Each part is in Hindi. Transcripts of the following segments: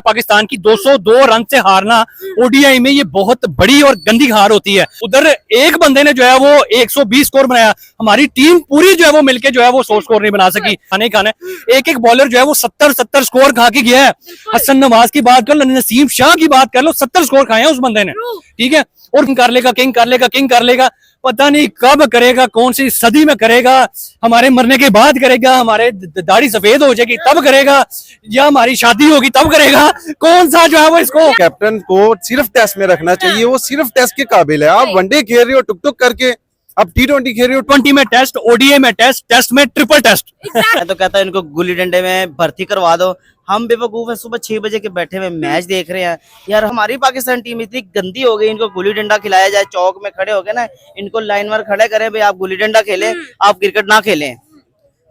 पाकिस्तान की 202 रन से हारना ओडीआई में ये बहुत बड़ी और गंदी हार होती है। उधर एक बंदे ने जो है वो 120 स्कोर बनाया, हमारी टीम पूरी जो है वो मिलके जो है वो 100 स्कोर नहीं बना सकी। खाने खाने एक एक बॉलर जो है वो 70 स्कोर खा के गया है। हसन नवाज की बात कर लो, नसीम शाह की बात कर लो, 70 स्कोर खाए हैं उस बंदे ने, ठीक है। और किंग कर लेगा, पता नहीं कब करेगा, कौन सी सदी में करेगा, हमारे मरने के बाद करेगा, हमारे दाढ़ी सफेद हो जाएगी तब करेगा, या हमारी शादी होगी तब करेगा, कौन सा जो है वो इसको। कैप्टन को सिर्फ टेस्ट में रखना चाहिए, वो सिर्फ टेस्ट के काबिल है। आप वनडे खेल रहे हो टुक टुक करके, अब T20 खेल रहे हो, 20 में टेस्ट, ओडीआई में टेस्ट, टेस्ट में ट्रिपल टेस्ट। मैं तो कहता हूँ इनको गुल्ली डंडे में भर्ती करवा दो। हम बेवकूफ हैं, सुबह 6 बजे के बैठे हुए मैच देख रहे हैं। यार हमारी पाकिस्तान टीम इतनी गंदी हो गई, इनको गुल्ली डंडा खिलाया जाए, चौक में खड़े हो गए ना, इनको लाइन पर खड़े करें, भाई आप गुल्ली डंडा खेलें, आप क्रिकेट ना खेलें।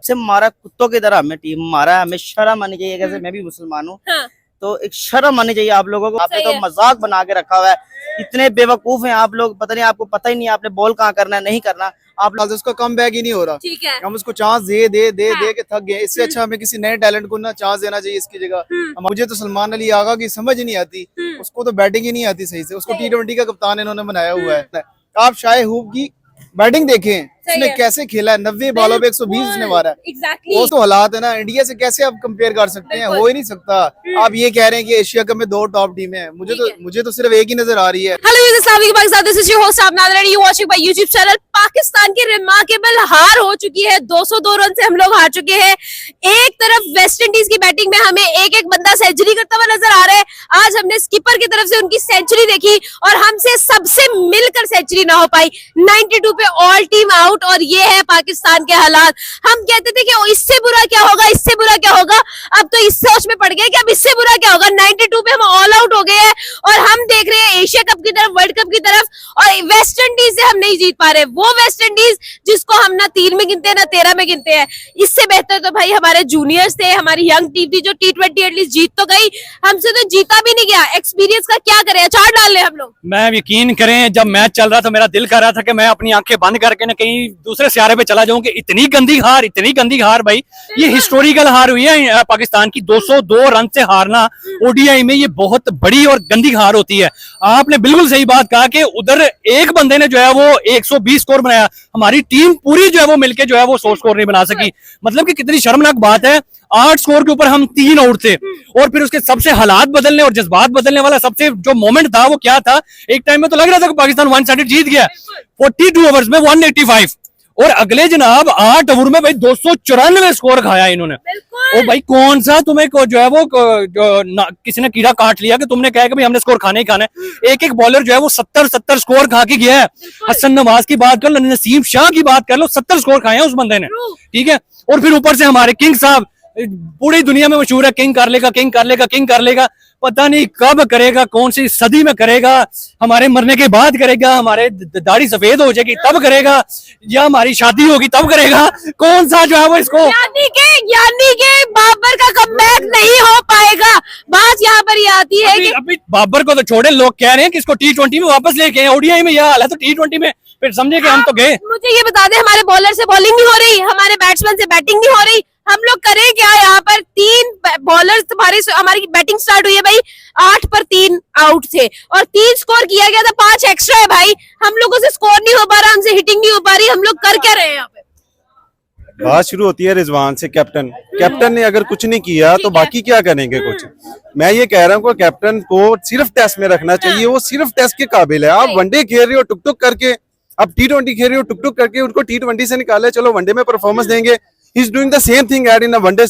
से मारा कुत्तों की तरह हमें टीम मारा, हमें शर्म आनी चाहिए। कैसे मैं भी मुसलमान हूँ तो एक शर्म आनी चाहिए आप लोगों को। आपने तो मजाक बना के रखा हुआ है, इतने बेवकूफ हैं आप लोग, पता नहीं आपको पता ही नहीं आपने बॉल कहाँ करना है नहीं करना। आप लोग उसका कम बैक ही नहीं हो रहा, ठीक है। हम उसको चांस दे के थक गए। इससे अच्छा हमें किसी नए टैलेंट को ना चांस देना चाहिए इसकी जगह। मुझे तो सलमान अली आगा की समझ ही नहीं आती, उसको तो बैटिंग ही नहीं आती सही से, उसको T20 का कप्तान इन्होंने बनाया हुआ है। आप शायद की बैटिंग देखें, उसने कैसे खेला है, 90 बॉलों पे 120 उसने मारा है। एग्जैक्टली। वो तो हालात है ना, इंडिया से कैसे आप कंपेयर कर सकते हैं, हो ही नहीं सकता। आप ये कह रहे हैं कि एशिया कप में 2 टॉप टीमें हैं, मुझे तो सिर्फ एक ही नजर आ रही है। हेलो यूज़ अस्सलाम वालेकुम Pakistan, this is your host आपनाद रेडी, you watching my YouTube channel. Pakistan की रिमार्केबल हार हो चुकी है, 202 रन से हम लोग हार चुके हैं। एक तरफ वेस्ट इंडीज की बैटिंग में हमें एक एक बंदा सेंचुरी करता हुआ नजर आ रहा है। आज हमने स्किपर की तरफ से उनकी सेंचुरी देखी और हमसे सबसे मिलकर सेंचुरी ना हो पाई। 92 पे ऑल टीम आउट, और ये है पाकिस्तान के हालात। हम कहते थे कि इससे बुरा क्या होगा, इससे बुरा क्या होगा, अब तो इस सोच में पड़ गए कि अब इससे बुरा क्या होगा। 92 पे हम ऑल आउट हो गए हैं और हम देख रहे हैं एशिया कप की तरफ, वर्ल्ड कप की तरफ, और वेस्ट इंडीज से हम नहीं जीत पा रहे। वो वेस्ट इंडीज जिसको हम ना 3 में गिनते हैं ना 13 में गिनते हैं। इससे बेहतर तो भाई हमारे जूनियर्स थे, हमारी यंग टीम थी जो T20 एटलीस्ट जीत तो गई, हमसे तो जीता भी नहीं गया। एक्सपीरियंस का क्या करें, अचार डाल ले हम लोग। मैं यकीन करें, जब मैच चल रहा था मेरा दिल कर रहा था कि मैं अपनी आंखें बंद करके ना कहीं दूसरे सियारे पे चला जाऊं कि इतनी गंदी हार भाई, ये हिस्टोरिकल हार हुई है। पाकिस्तान की 202 रन से हारना ओडीआई में ये बहुत बड़ी और गंदी हार होती है। आपने बिल्कुल सही बात कहा कि उधर एक बंदे ने जो है वो 120 स्कोर बनाया, हमारी टीम पूरी जो है वो मिलके जो है वो 100 स्कोर नहीं बना सकी। मतलब कि कितनी शर्मनाक बात है। 8 स्कोर के ऊपर हम 3 आउट थे, और फिर उसके सबसे हालात बदलने और जज्बात बदलने वाला सबसे जो मोमेंट था वो क्या था, एक टाइम में तो लग रहा था कि पाकिस्तान 1 साइडेड जीत गया, 42 ओवर्स में 185, और अगले जनाब 8 ओवर में भाई 294 स्कोर खाया इन्होंने। ओ भाई, कौन सा तुम्हें जो है वो किसी ने कीड़ा काट लिया कि तुमने कहा कि भाई हमने स्कोर खाने ही खाना है। एक एक बॉलर जो है वो 70 स्कोर खा के गया है। हसन नवाज की बात कर लो, नसीम शाह की बात कर लो, 70 स्कोर खाए हैं उस बंदे ने, ठीक है। और फिर ऊपर से हमारे किंग साहब, पूरी दुनिया में मशहूर है, किंग कर लेगा, पता नहीं कब करेगा, कौन सी सदी में करेगा, हमारे मरने के बाद करेगा, हमारे दाढ़ी सफेद हो जाएगी तब करेगा, या हमारी शादी होगी तब करेगा, कौन सा जो है वो इसको। यानी के बाबर का कमबैक नहीं हो पाएगा। बात यहाँ पर ये आती है कि अभी बाबर को तो छोड़े, लोग कह रहे हैं कि इसको T20 में वापस लेके आए। ओडीआई में यह हाल है तो T20 में फिर समझे कि हम तो गए। मुझे ये बता दे, हमारे बॉलर से बॉलिंग नहीं हो रही, हमारे बैट्समैन से बैटिंग नहीं हो रही, हम लोग करें क्या यहाँ पर। 3 बॉलर्स हमारी बैटिंग स्टार्ट हुई है भाई, 8 पर 3 आउट थे और 3 स्कोर किया गया था, 5 एक्स्ट्रा है भाई। हम लोगों से स्कोर नहीं हो पा रहा, हमसे हिटिंग नहीं हो पा रही, हम लोग कर क्या रहे हैं यहाँ पे। बात शुरू होती है रिजवान से। कैप्टन ने अगर कुछ नहीं किया तो बाकी क्या करेंगे कुछ। मैं ये कह रहा हूँ कैप्टन को सिर्फ टेस्ट में रखना चाहिए, वो सिर्फ टेस्ट के काबिल है। आप वनडे खेल रहे हो टुक टुक करके, अब T20 खेल रहे हो टुक टुक करके, उनको T20 से निकाले, चलो वनडे में परफॉर्मेंस देंगे। He's doing the same thing in a one day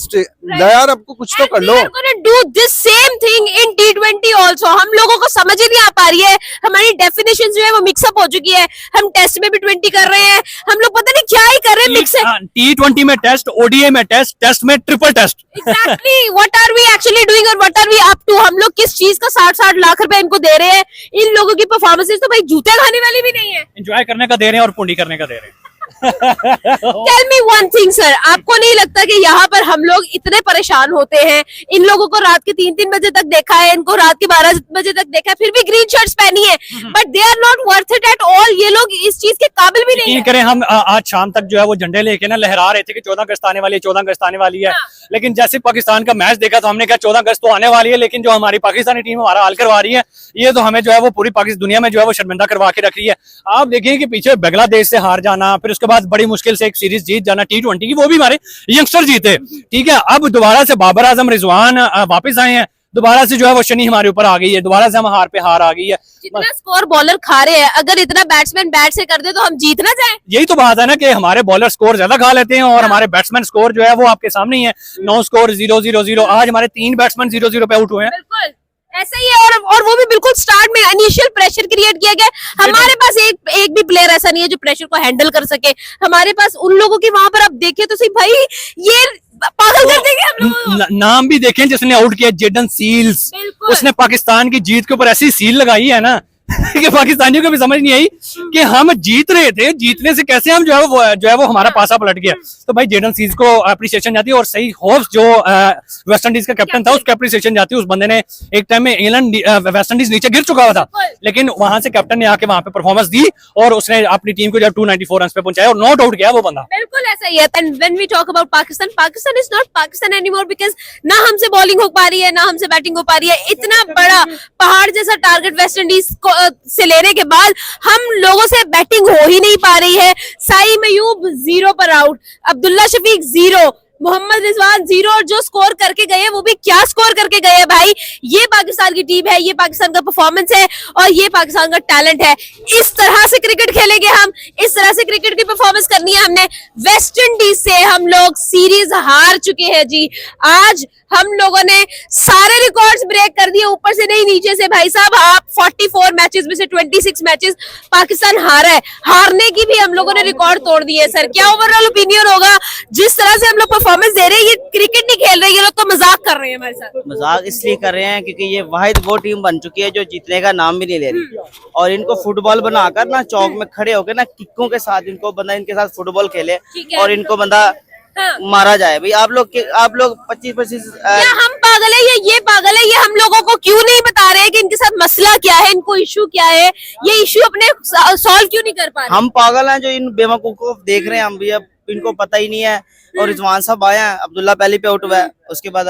यार, आपको कुछ तो कर लो। We are gonna do this same thing in T20 also। हम लोगों को समझ ही नहीं आ पा रही है, हमारी डेफिनेशन जो है वो मिक्सअप हो चुकी है। हम टेस्ट में भी 20 कर रहे हैं, हम लोग पता नहीं क्या ही कर रहे हैं मिक्स। T20 में टेस्ट, ओडीआई में टेस्ट, टेस्ट में triple test. Exactly, what are we actually doing और what are we up to? हम लोग किस चीज का 60-60 लाख रुपए इनको दे रहे हैं। इन लोगों की परफॉर्मेंसेस तो भाई जूते खाने वाली भी नहीं है। एंजॉय करने का दे रहे हैं और पुंडी करने का दे रहे हैं। Tell me one thing sir, आपको नहीं लगता कि यहाँ पर हम लोग इतने परेशान होते हैं? इन लोगों को रात के 3-3 बजे तक देखा है, इनको रात के 12 बजे तक देखा है, फिर भी ग्रीन शर्ट्स पहनी है, but they are not worth it at all. ये लोग इस चीज के काबिल भी नहीं है। करें हम आज शाम तक जो है वो झंडे लेके ना लहरा रहे थे कि 14 अगस्त आने वाली है, 14 अगस्त आने वाली है। लेकिन जैसे पाकिस्तान का मैच देखा तो हमने कहा 14 अगस्त तो आने वाली है, लेकिन जो हमारी पाकिस्तानी टीम हमारा हाल करवा रही है, ये तो हमें जो है वो पूरी पाकिस्तान दुनिया में जो है वो शर्मिंदा करवा के रख रही है। आप देखिए कि पीछे बांग्लादेश से हार जाना, फिर उसके बाद बड़ी मुश्किल से एक सीरीज जीत जाना T20 की, वो भी हमारे यंगस्टर जीते, ठीक है। अब दोबारा से बाबर आजम रिजवान वापस आए हैं, दोबारा से जो है वो शनि हमारे ऊपर आ गई है, दोबारा से हम हार पे हार आ गई है। जितना स्कोर बॉलर खा रहे हैं, अगर इतना बैट्समैन बैट से कर दे तो हम जीत ना जाए। यही तो बात है ना कि हमारे बॉलर स्कोर ज्यादा खा लेते हैं और हमारे बैट्समैन स्कोर जो है वो आपके सामने ही है, 9 स्कोर 0-0-0। आज हमारे 3 बैट्समैन 0-0 पे आउट हुए हैं। बिल्कुल ऐसा ही है, और वो भी बिल्कुल स्टार्ट में इनिशियल प्रेशर क्रिएट किया गया। हमारे पास एक भी प्लेयर ऐसा नहीं है जो प्रेशर को हैंडल कर सके। हमारे पास उन लोगों की वहां पर आप देखें तो सही भाई, ये पागल कर देंगे हम लोग। नाम भी देखें जिसने आउट किया, जेडन सील्स, बिल्कुल। उसने पाकिस्तान की जीत के ऊपर ऐसी सील लगाई है ना कि पाकिस्तानियों को भी समझ नहीं आई कि हम जीत रहे थे, जीतने से कैसे हम जो है वो हमारा पासा पलट गया। तो भाई जेडन सील्स को अप्रिसिएशन जाती है, और सही होप्स जो वेस्ट इंडीज का कैप्टन था उसको अप्रिसिएशन जाती है। उस बंदे ने एक टाइम में इंग्लैंड वेस्ट इंडीज नीचे गिर चुका हुआ था, लेकिन वहां से कैप्टन ने आके वहां पे परफॉर्मेंस दी और उसने अपनी टीम को जो 294 रन पे पहुंचाया और नॉट आउट किया वो बंदा। बिल्कुल ऐसा ही है। And when we talk about Pakistan, Pakistan is not Pakistan anymore, because ना हमसे बॉलिंग हो पा रही है, ना हमसे बैटिंग हो पा रही है। इतना बड़ा पहाड़ जैसा टारगेट वेस्ट इंडीज से लेने के बाद हम लोगों से बैटिंग हो ही नहीं पा रही है। साई मयूब 0 पर आउट, अब्दुल्ला शफीक 0, मोहम्मद रिजवान 0, और जो स्कोर करके गए वो भी क्या स्कोर करके गए हैं भाई। ये पाकिस्तान की टीम है, ये पाकिस्तान का परफॉर्मेंस है और ये पाकिस्तान का टैलेंट है। इस तरह से क्रिकेट खेलेंगे हम, इस तरह से क्रिकेट की परफॉर्मेंस करनी है हमने। वेस्ट इंडीज से हम लोग सीरीज हार चुके हैं जी। आज हम लोगों ने सारे रिकॉर्ड्स ब्रेक कर दिए, ऊपर से नहीं नीचे से। भाई साहब, आप 44 मैचेस में से 26 मैचेस पाकिस्तान हारा है। हारने की भी हम लोगों ने रिकॉर्ड तोड़ दिए है। सर, क्या ओवरऑल ओपिनियन होगा? जिस तरह से हम लोग परफॉर्मेंस दे रहे हैं, ये क्रिकेट नहीं खेल रहे, ये लोग तो मजाक कर रहे हैं हमारे साथ। मजाक इसलिए कर रहे हैं क्योंकि ये वाहिद वो टीम बन चुकी है जो जीतने का नाम भी नहीं ले रही, और इनको फुटबॉल बनाकर ना चौक में खड़े होकर ना किकों के साथ इनको बंदा इनके साथ फुटबॉल खेले ठीक है। और इनको बंदा मारा जाए। भाई आप लोग 25-25 या हम पागल है या ये पागल है, ये हम लोगों को क्यों नहीं बता रहे हैं कि इनके साथ मसला क्या है, इनको इशू क्या है, ये इशू अपने सॉल्व क्यों नहीं कर पा रहे? हम पागल हैं जो इन बेवकूफ को देख रहे हैं हम भी, अब इनको पता ही नहीं है। और रिजवान साहब आए हैं, अब्दुल्ला पहले पे आउट हुआ है, उसके बाद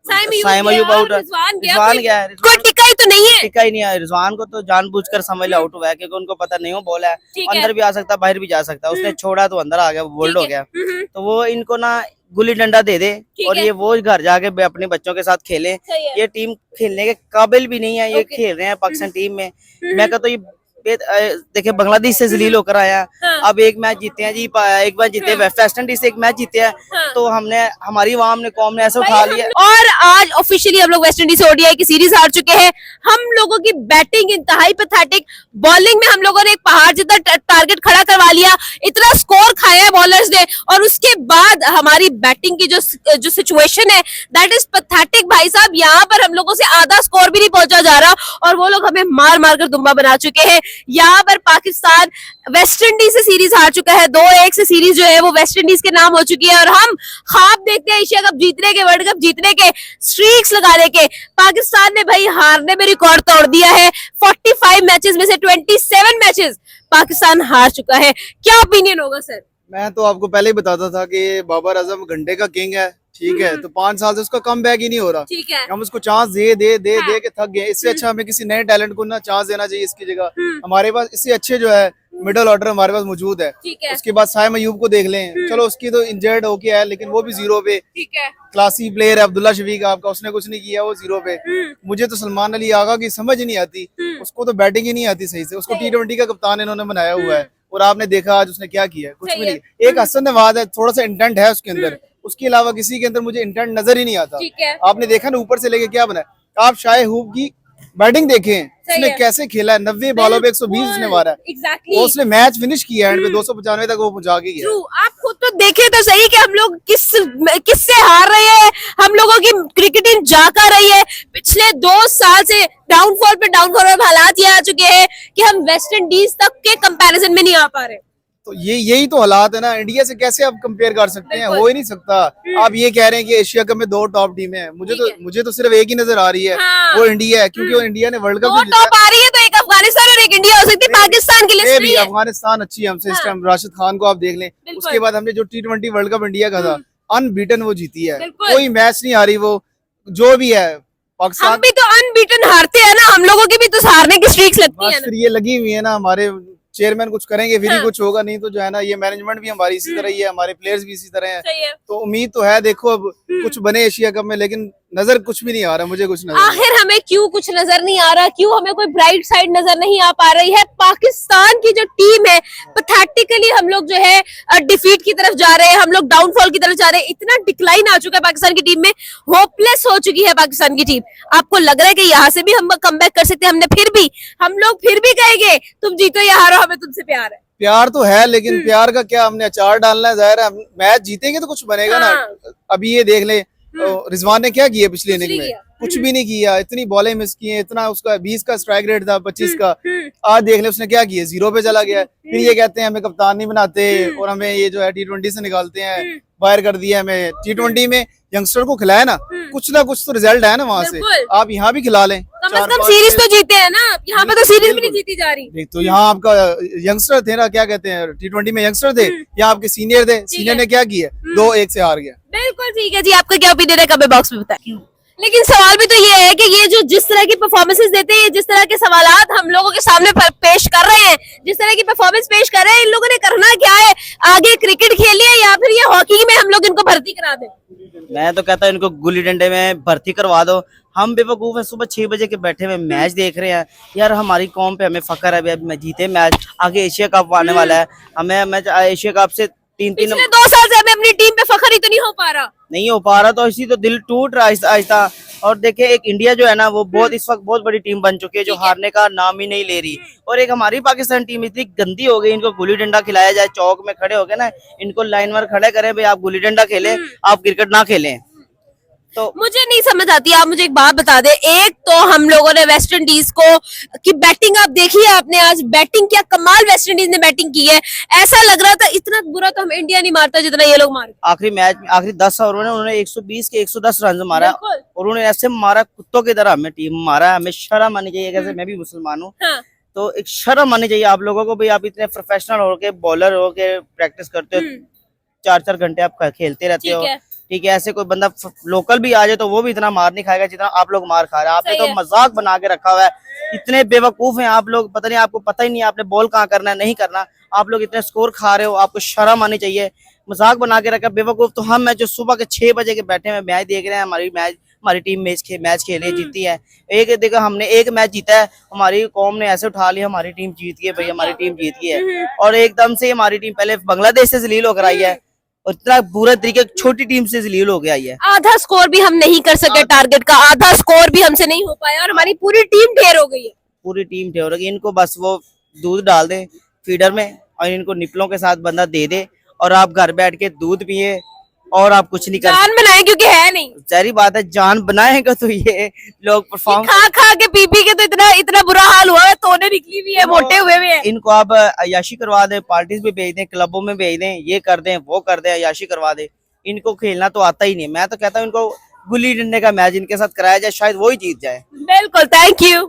साइम अयूब आउट है, रिजवान गया है, कोई टिका ही तो नहीं है। टिका ही नहीं है। रिजवान को तो जानबूझकर समझ लो आउट हुआ है क्योंकि उनको पता नहीं हो बॉल है, ठीक है। अंदर भी आ सकता बाहर भी जा सकता, उसने छोड़ा तो अंदर आ गया, बोल्ड हो गया। तो वो इनको ना गुल्ली डंडा दे दे और है। ये वो घर जाके अपने बच्चों के साथ खेले। सही है। ये टीम खेलने के काबिल भी नहीं है, ये खेल रहे हैं पाकिस्तान टीम में। मैं कहता हूँ ये देखिए बांग्लादेश से जलील होकर आया, अब एक मैच जीते हैं जी, एक बार जीते वेस्ट इंडीज से एक मैच जीते हैं, तो हमने हमारी आवाम ने कौम ने ऐसे उठा लिया। और आज ऑफिशियली हम लोग वेस्ट इंडीज से ओडीआई की सीरीज हार चुके हैं। हम लोगों की बैटिंग इंतहाई पैथेटिक, बॉलिंग में हम लोगों ने एक पहाड़ जितना टारगेट खड़ा करवा लिया, इतना स्कोर खाया है बॉलर्स ने, और उसके बाद हमारी बैटिंग की जो सिचुएशन है दैट इज पैथेटिक। भाई साहब, यहाँ पर हम लोगों से आधा स्कोर भी नहीं पहुंचा जा रहा और वो लोग हमें मार मार कर दुम्बा बना चुके हैं। यहाँ पर पाकिस्तान वेस्ट इंडीज से सीरीज हार चुका है, 2-1 से सीरीज जो है वो वेस्ट इंडीज के नाम हो चुकी है, और हम ख्वाब देखते हैं एशिया कप जीतने के, वर्ल्ड कप जीतने के, स्ट्रीक्स लगाने के। पाकिस्तान ने भाई हारने में रिकॉर्ड तोड़ दिया है। 45 मैचेस में से 27 मैचेस पाकिस्तान हार चुका है। क्या ओपिनियन होगा सर? मैं तो आपको पहले ही बताता था कि बाबर आजम घंटे का किंग है, ठीक है, तो 5 साल से उसका कम बैक ही नहीं हो रहा। ठीक है। हम उसको चांस दे के थक गए। इससे अच्छा हमें किसी नए टैलेंट को ना चांस देना चाहिए इसकी जगह। हमारे पास इससे अच्छे जो है मिडिल ऑर्डर हमारे पास मौजूद है। ठीक है। उसके बाद साइम अयूब को देख लें, चलो उसकी तो इंजर्ड होके है लेकिन वो भी 0 पे। ठीक है। क्लासी प्लेयर है अब्दुल्ला शफीक आपका, उसने कुछ नहीं किया, वो 0 पे। मुझे तो सलमान अली आगा की समझ ही नहीं आती, उसको तो बैटिंग ही नहीं आती सही से। उसको T20 का कप्तान इन्होंने बनाया हुआ है और आपने देखा आज उसने क्या किया है, कुछ भी नहीं। एक हसन नवाज है, थोड़ा सा इंटेंट है उसके अंदर, उसके अलावा किसी के अंदर मुझे इंटेंट नजर ही नहीं आता। ठीक है। आपने देखा ना ऊपर से लेके क्या बना। आप शाह हूब की बैटिंग देखें, उसने कैसे खेला है, 90 बॉलों पे 120 उसने मारा है। एग्जैक्टली। वो उसने मैच फिनिश किया एंड पे 295 तक वो पहुंचा के गया। आप खुद तो देखें तो सही कि हम लोग किससे हार रहे हैं। हम लोगों की क्रिकेटिंग जा कर रही है। पिछले 2 साल से डाउनफॉल पे डाउनफॉल में हालात ये आ चुके हैं कि हम वेस्ट इंडीज तक के कंपैरिजन में नहीं आ पा रहे। तो यही तो हालात है ना। इंडिया से कैसे आप कंपेयर कर सकते हैं, हो ही नहीं सकता। आप ये कह रहे हैं कि एशिया कप में 2 टॉप टीमें हैं, मुझे तो सिर्फ एक ही नजर आ रही है, वो इंडिया है, क्योंकि वो इंडिया ने वर्ल्ड कप टॉप आ रही है तो एक अफगानिस्तान और एक इंडिया हो सकती है। पाकिस्तान की लिस्ट भी अफगानिस्तान अच्छी है हमसे इस टाइम। राशिद खान को आप देख लें। उसके बाद हमने जो T20 वर्ल्ड कप इंडिया का था, अनबीटन वो जीती है, बिल्कुल। कोई मैच नहीं हारी वो, जो भी है हम पाकिस्तान। भी तो अनबीटन हारते हैं ना, हम लोगों की भी तो हारने की स्ट्रीक्स लगती है बस ना। फिर ये लगी हुई है ना, हमारे चेयरमैन कुछ करेंगे फिर ही हाँ। कुछ होगा, नहीं तो जो है ना ये मैनेजमेंट भी हमारी इसी तरह ही है, हमारे प्लेयर्स भी इसी तरह हैं। सही है। तो उम्मीद तो है, देखो अब कुछ बने एशिया कप में, लेकिन नजर कुछ भी नहीं आ रहा, मुझे कुछ नजर नहीं आ रहा। आखिर हमें क्यों कुछ नजर नहीं आ रहा, क्यों हमें कोई ब्राइट साइड नजर नहीं आ पा रही है? पाकिस्तान की जो टीम है पैथेटिकली हम लोग जो है डिफीट की तरफ जा रहे हैं, हम लोग डाउनफॉल की तरफ जा रहे हैं। इतना डिक्लाइन आ चुका है पाकिस्तान की टीम में, होपलेस हो चुकी है पाकिस्तान की टीम। आपको लग रहा है कि यहाँ से भी हम कमबैक कर सकते हैं? हम लोग फिर भी कहेंगे तुम जीतो या हारो, हमें तुमसे प्यार है। प्यार तो है, लेकिन प्यार का क्या, हमने अचार डालना है, जाहिर है मैच जीतेंगे तो कुछ बनेगा ना। हाँ। अभी ये देख ले, रिजवान ने क्या किया पिछले इनिंग में, किया। कुछ भी नहीं किया, इतनी बॉलें मिस की हैं, इतना उसका 20 का स्ट्राइक रेट था, 25 का, आज देख ले उसने क्या किया, 0 पे चला गया। फिर ये कहते हैं हमें कप्तान नहीं बनाते और हमें ये जो है T20 से निकालते हैं, बाहर कर दिया हमें। T20 में यंगस्टर को खिलाया ना कुछ तो रिजल्ट है ना वहां से, बिल्कुल। आप यहाँ भी खिला लें, कम से 4-5 कम सीरीज तो जीते हैं ना, यहाँ पे तो सीरीज भी नहीं बिल्कुल। जीती जा रही। देख तो यहाँ आपका यंगस्टर थे ना, क्या कहते हैं T20 में यंगस्टर थे, यहाँ आपके सीनियर थे, सीनियर ने क्या किया, 2-1 से हार गया। बिल्कुल ठीक है जी, आपका क्या ओपिनियन है कमेंट बॉक्स में बताएं। लेकिन सवाल भी तो ये है कि ये जो जिस तरह की परफॉर्मेंसेस देते हैं, जिस तरह के सवालात हम लोगों के सामने पेश कर रहे हैं, जिस तरह की परफॉर्मेंस पेश कर रहे हैं, इन लोगों ने करना क्या है? आगे क्रिकेट खेलिए या फिर ये हॉकी में हम लोग इनको भर्ती करा दें? मैं तो कहता हूँ इनको गुल्ली डंडे में भर्ती करवा दो। हम बेवकूफ है, सुबह 6 बजे के बैठे हुए मैच देख रहे हैं। यार हमारी कौम पे हमें फख्र है, अभी जीते मैच, आगे एशिया कप आने वाला है, हमें मैच एशिया कप से 3-3 पिछले 2 साल से हमें अपनी टीम पे फख्र ही तो नहीं हो पा रहा। नहीं हो पा रहा, तो इसी तो दिल टूट रहा आहिस्ता आहिस्ता। और देखिए एक इंडिया जो है ना वो बहुत इस वक्त बहुत बड़ी टीम बन चुकी है, जो हारने का नाम ही नहीं ले रही। और एक हमारी पाकिस्तान टीम इतनी गंदी हो गई, इनको गुल्ली डंडा खिलाया जाए, चौक में खड़े होके ना इनको लाइन पर खड़े करें, भाई आप गुल्ली डंडा खेलें, आप क्रिकेट ना खेलें। तो मुझे नहीं समझ आती, आप मुझे एक बात बता दे। एक तो हम लोगों ने वेस्ट इंडीज को की बैटिंग आप देखिए, आपने आज बैटिंग क्या कमाल वेस्ट इंडीज ने बैटिंग की है। ऐसा लग रहा था इतना बुरा तो हम इंडिया नहीं मारता जितना ये लोग मारे। आखिरी मैच में आखिरी 10 ओवरों में उन्होंने 120 के 110 रन मारा, बिल्कुल। और उन्होंने ऐसे मारा कुत्तों की तरह हमें टीम मारा। हमें शर्म आनी चाहिए, कैसे मैं भी मुसलमान हूँ, हाँ। तो एक शर्म आनी चाहिए आप लोगों को। भाई आप इतने प्रोफेशनल हो के बॉलर हो के प्रैक्टिस करते हो, 4-4 घंटे आप खेलते रहते हो, ठीक है। ठीक है। ऐसे कोई बंदा लोकल भी आ जाए तो वो भी इतना मार नहीं खाएगा जितना आप लोग मार खा रहे हैं। आपने सही तो है। मजाक बना के रखा हुआ है, इतने बेवकूफ हैं आप लोग, पता नहीं आपको पता ही नहीं है आपने बॉल कहाँ करना है नहीं करना। आप लोग इतने स्कोर खा रहे हो, आपको शर्म आनी चाहिए। मजाक बना के रखा बेवकूफ तो हम है जो सुबह के 6 बजे के बैठे हुए मैच देख रहे हैं। हमारी टीम मैच खेली जीती है। एक देखो हमने एक मैच जीता है, हमारी कौम ने ऐसे उठा लिया हमारी टीम जीत गई है, भाई हमारी टीम जीत गई है। और एकदम से हमारी टीम पहले बांग्लादेश से जलील होकर आई है, और इतना बुरा तरीके छोटी टीम से जलील हो गया है। आधा स्कोर भी हम नहीं कर सके, टारगेट का आधा स्कोर भी हमसे नहीं हो पाया और हमारी पूरी टीम ढेर हो गई है। पूरी टीम ढेर हो गई। इनको बस वो दूध डाल दे फीडर में और इनको निपलों के साथ बंदा दे दे, और आप घर बैठ के दूध पिए और आप कुछ नहीं कर जान बनाए क्योंकि है नहीं। सारी बात है, जान बनाएगा तो ये लोग परफॉर्म। खा खा के पी पी के तो इतना बुरा हाल हुआ है, तोने निकली भी है, मोटे हुए भी है। इनको आप अयाशी करवा दें, पार्टीज में भेज दें, क्लबों में भेज दें, ये कर दें वो कर दें, अयाशी करवा दें। इनको खेलना तो आता ही नहीं। मैं तो कहता हूँ इनको गुल्ली डंडे का मैच इनके साथ कराया जाए, शायद वो ही जीत जाए। बिल्कुल, थैंक यू।